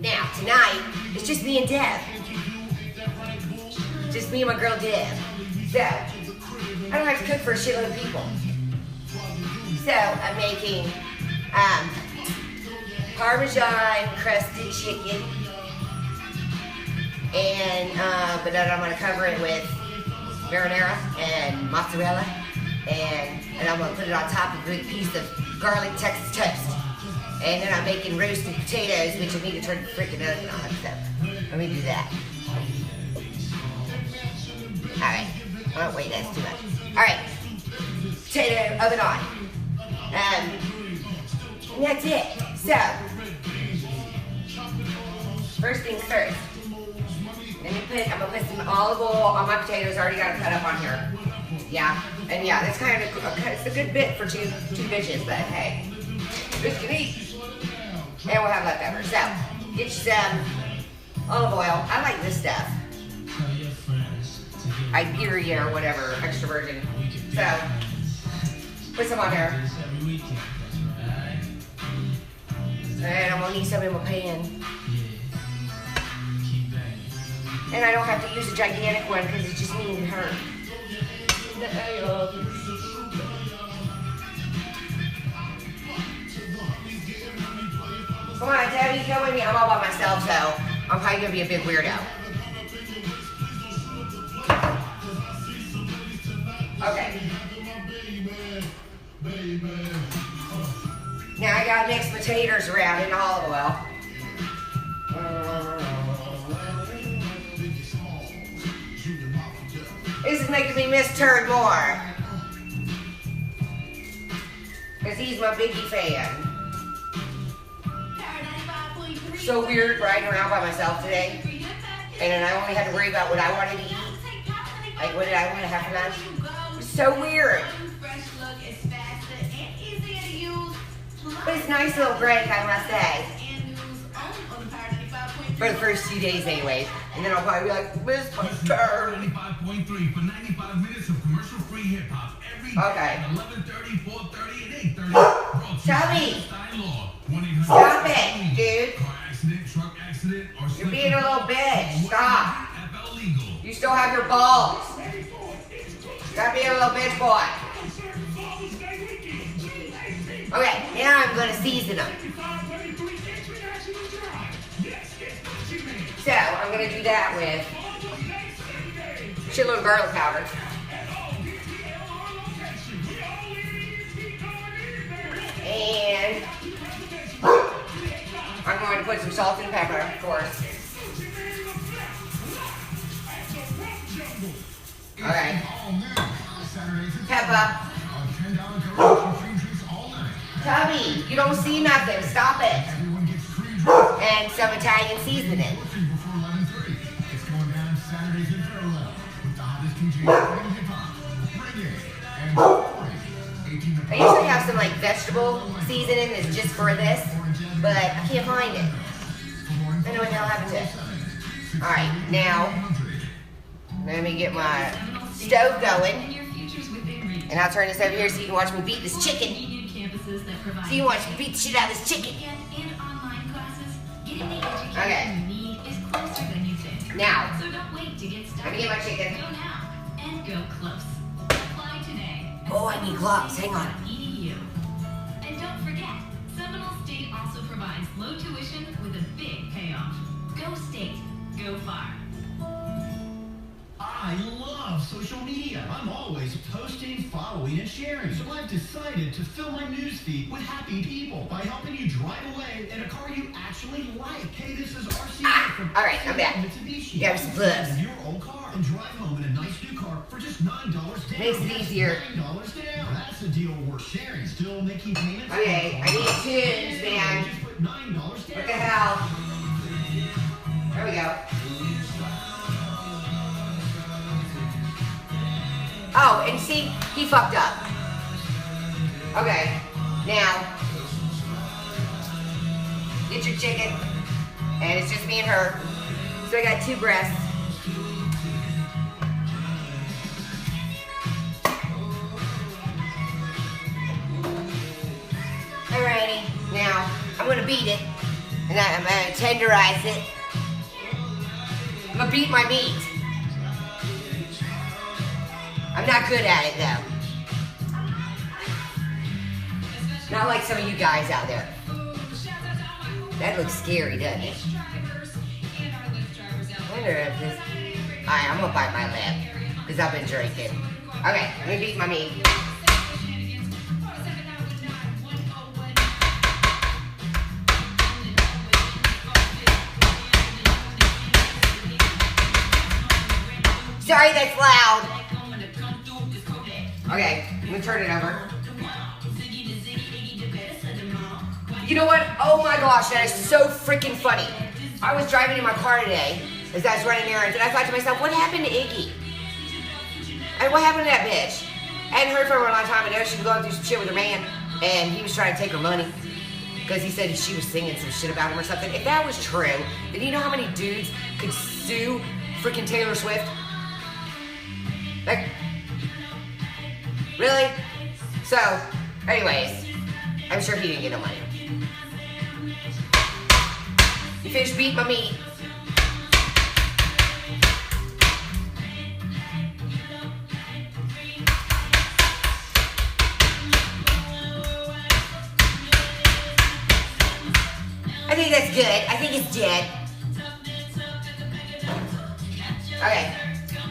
Now, tonight, it's just me and Deb. Just me and my girl Deb. So, I don't have to cook for a shitload of people. So, I'm making Parmesan crusted chicken. And, but then I'm gonna cover it with marinara and mozzarella. And I'm gonna put it on top of a big piece of garlic Texas toast. And then I'm making roasted potatoes, which I need to turn the freaking oven on, so let me do that. Alright. Oh, wait, that's too much. Alright. Potato oven on. And that's it. So, first things first. I'm gonna put some olive oil on my potatoes. I already got it cut up on here. Yeah. And yeah, that's kind of, it's a good bit for two dishes, but hey, just can eat. And we'll have leftovers. So, get some olive oil. I like this stuff. Iberia or whatever, extra virgin. So, put some on there. And I'm gonna need some in my pan. And I don't have to use a gigantic one because it's just me and her. Come on, Debbie, come with me. I'm all by myself, so I'm probably gonna be a big weirdo. Okay. Now I gotta mix potatoes around in olive oil. This is making me miss Turd more. Because he's my biggie fan. So weird riding around by myself today. And then I only had to worry about what I wanted to eat. Like, what did I want to have for lunch? It was so weird. But it's a nice little break, I must say. For the first 2 days anyway. And then I'll probably be like, miss my turn. 95.3 for 95 minutes of commercial-free hip-hop every day at 11:30, 4:30, and 8:30. Tubby! Stop it, dude. Car accident, truck accident, or you're being a little bitch. Stop. FL legal. You still have your balls. Stop being a little bitch boy. Okay, now I'm going to season them. So, I'm going to do that with shitload of garlic powder. And I'm going to put some salt and pepper, of course. Okay. Pepper. Tubby, you don't see nothing. Stop it. And some Italian seasoning. I usually have some like vegetable seasoning that's just for this, but I can't find it. I know what the hell happened to it. Alright, now let me get my stove going. And I'll turn this over here so you can watch me beat this chicken. So you can watch me beat the shit out of this chicken. Okay. Now, let me get my chicken. Oh, I need gloves. Hang on. And don't forget, Seminole State also provides low tuition with a big payoff. Go State. Go far. I love social media. I'm always posting, following, and sharing. So I've decided to fill my newsfeed with happy people by helping you drive away in a car you actually like. Hey, this is RC from Alright, I'm back. Mitsubishi. Got some gloves. Your old car and drive home in a nice new car for just $9 down. Makes it easier. $9 down. That's a deal worth sharing. Still making payments. Okay, I need tunes, man. Just put $9 down. What the hell? There we go. Oh, and see, he fucked up. Okay, now, get your chicken, and it's just me and her. So I got 2 breasts. Alrighty, now, I'm gonna beat it. And I'm gonna tenderize it. I'm gonna beat my meat. I'm not good at it though. Not like some of you guys out there. That looks scary, doesn't it? I wonder if this... Alright, I'm gonna bite my lip. Because I've been drinking. Okay, let me beat my meat. Sorry, that's loud. Okay, I'm gonna turn it over. You know what? Oh my gosh, that is so freaking funny. I was driving in my car today as I was running errands, and I thought to myself, what happened to Iggy? And what happened to that bitch? I hadn't heard from her in a long time. I know she was going through some shit with her man, and he was trying to take her money because he said she was singing some shit about him or something. If that was true, then you know how many dudes could sue freaking Taylor Swift? Like, really? So, anyways, I'm sure he didn't get no money. You finished beating my meat. I think that's good. I think it's dead. Okay.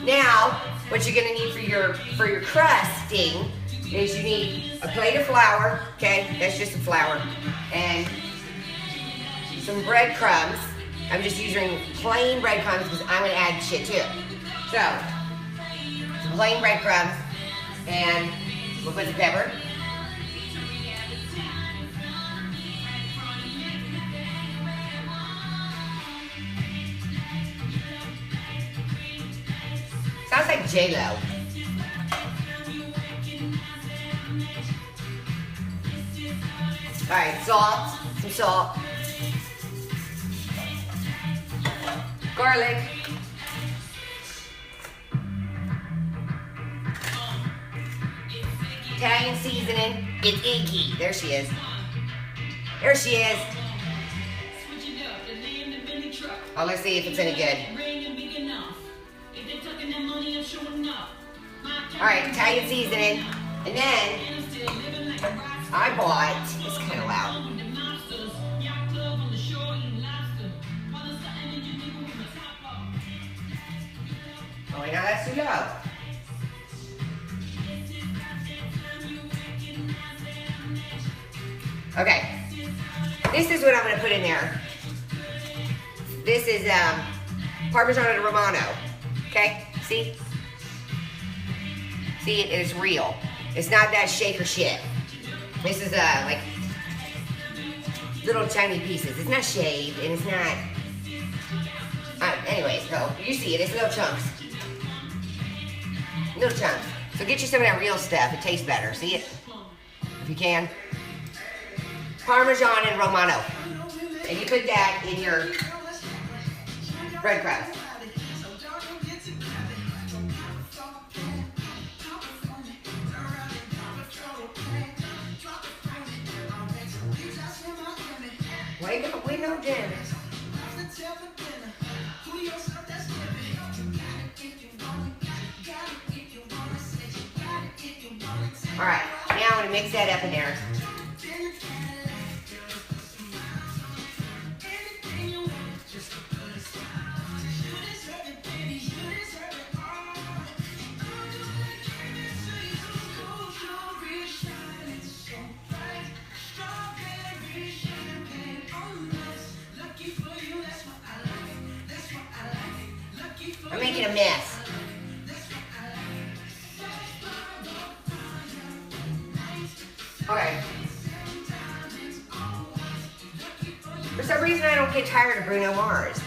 Now, what you're gonna need for your crusting is you need a plate of flour. Okay, that's just the flour, and some breadcrumbs. I'm just using plain breadcrumbs because I'm gonna add shit to it. So, some plain breadcrumbs, and we'll put the pepper. Sounds like J-Lo. Alright, salt, some salt. Garlic. Italian seasoning. It's Iggy. There she is. There she is. Oh, let's see if it's any good. Alright, Italian seasoning. And then I bought, it's kind of loud. Oh, wait, now that's too low. Okay. This is what I'm going to put in there. This is Parmesan Romano. Okay? See? See, it is real. It's not that shaker shit. This is like little tiny pieces. It's not shaved and it's not. Anyways, so you see it. It's little chunks. Little chunks. So get you some of that real stuff. It tastes better. See it? If you can. Parmesan and Romano. And you put that in your breadcrumbs. Wait, no, Jen. All right, now I'm gonna mix that up in there. I'm making a mess. Okay. For some reason, I don't get tired of Bruno Mars.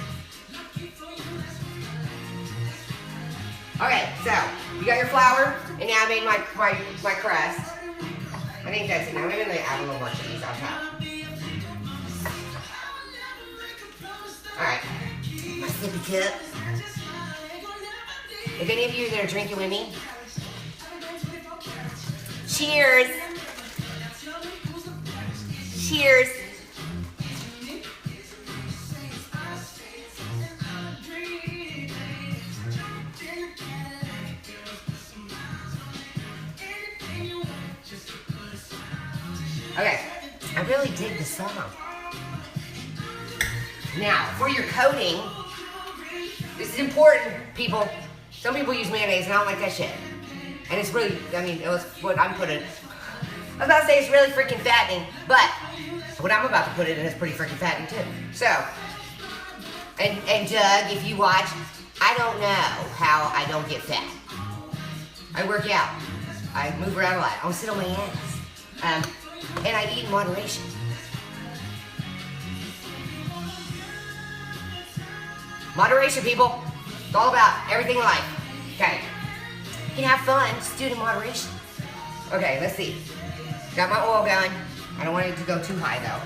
Okay, so you got your flour, and now I made my crust. I think that's it. Now I'm gonna add a little more cheese on top. All right, my sippy cup. If any of you that are drinking with me, cheers. Cheers. Okay, I really dig the song. Now, for your coating, this is important, people. Some people use mayonnaise, and I don't like that shit. And it's really, I mean, it was what I'm putting. I was about to say it's really freaking fattening, but what I'm about to put it in is pretty freaking fattening too. So, and Doug, if you watch, I don't know how I don't get fat. I work out. I move around a lot. I don't sit on my ass. And I eat in moderation. Moderation, people. It's all about everything in life. Okay. You can have fun, just do it in moderation. Okay, let's see. Got my oil going. I don't want it to go too high though.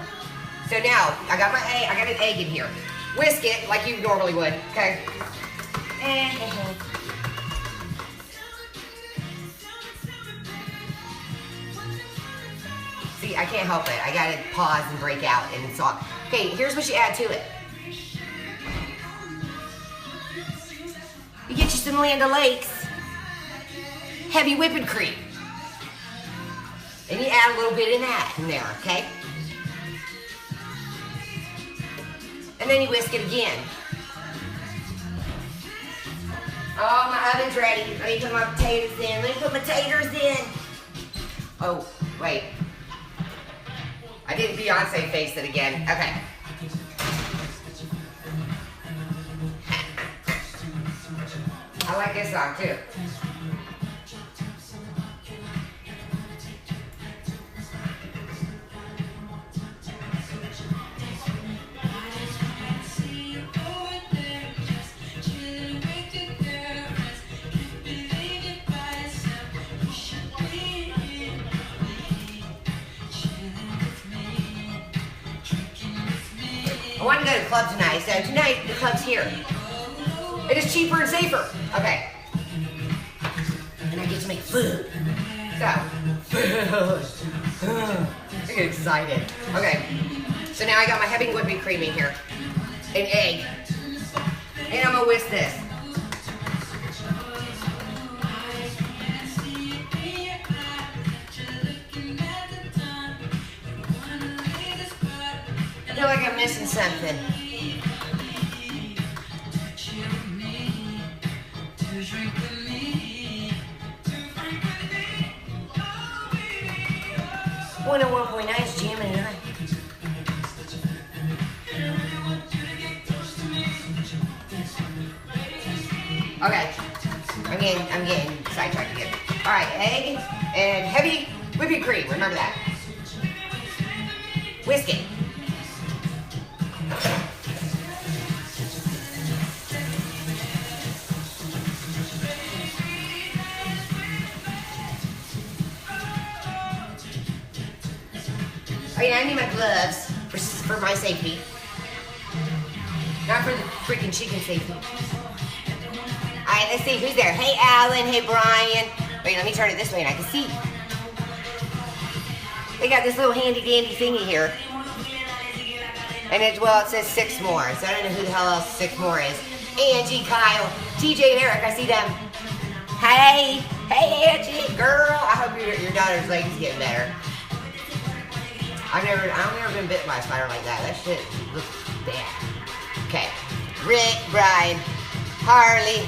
So now, I got my egg, I got an egg in here. Whisk it like you normally would, okay? See, I can't help it. I gotta pause and break out and talk. Okay, here's what you add to it. You get you some Land O'Lakes heavy whipping cream. And you add a little bit in that in there, okay? And then you whisk it again. Oh, my oven's ready. Let me put my potatoes in. Let me put my taters in. Oh, wait. I did Beyonce face it again. Okay. I like this song too. I want to go to the club tonight, so tonight the club's here. It is cheaper and safer. Okay. And I get to make food. So, I get excited. Okay. So now I got my heavy whipping cream in here. An egg. And I'm gonna whisk this. I feel like I'm missing something. One oh 1.9 is jamming tonight. Okay, I'm getting sidetracked again. All right, egg and heavy whipping cream. Remember that. Whisk it. Okay, I need my gloves for my safety. Not for the freaking chicken safety. Alright, let's see who's there. Hey, Alan. Hey, Brian. Wait, let me turn it this way and I can see. They got this little handy dandy thingy here. And it says 6 more. So I don't know who the hell else 6 more is. Angie, Kyle, TJ, and Eric. I see them. Hey. Hey, Angie. Girl. I hope your daughter's leg is getting better. I've never been bitten by a spider like that. That shit looks bad. Okay. Rick, Brian, Harley.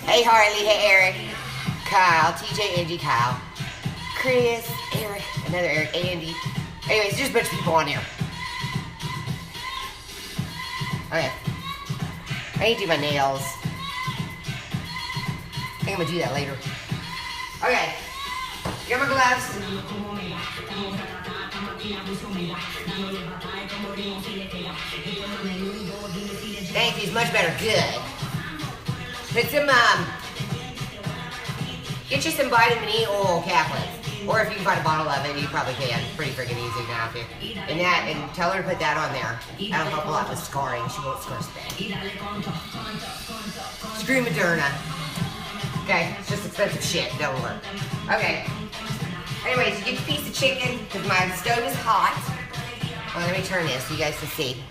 Hey, Harley. Hey, Eric. Kyle, TJ, Angie, Kyle. Chris, Eric, another Eric, Andy. Anyways, just a bunch of people on here. Okay. I need to do my nails. I think I'm gonna do that later. Okay. Got my gloves. Thank you, it's much better. Good. Put some, get you some vitamin E oil caplets. Or if you can find a bottle of it, you probably can. It's pretty freaking easy now, too. And tell her to put that on there. That'll help a lot with scarring. She won't scar so bad. Screw Moderna. Okay, it's just expensive shit. Don't work. Okay. Anyways, you get a piece of chicken because my stove is hot. Well, let me turn this so you guys can see.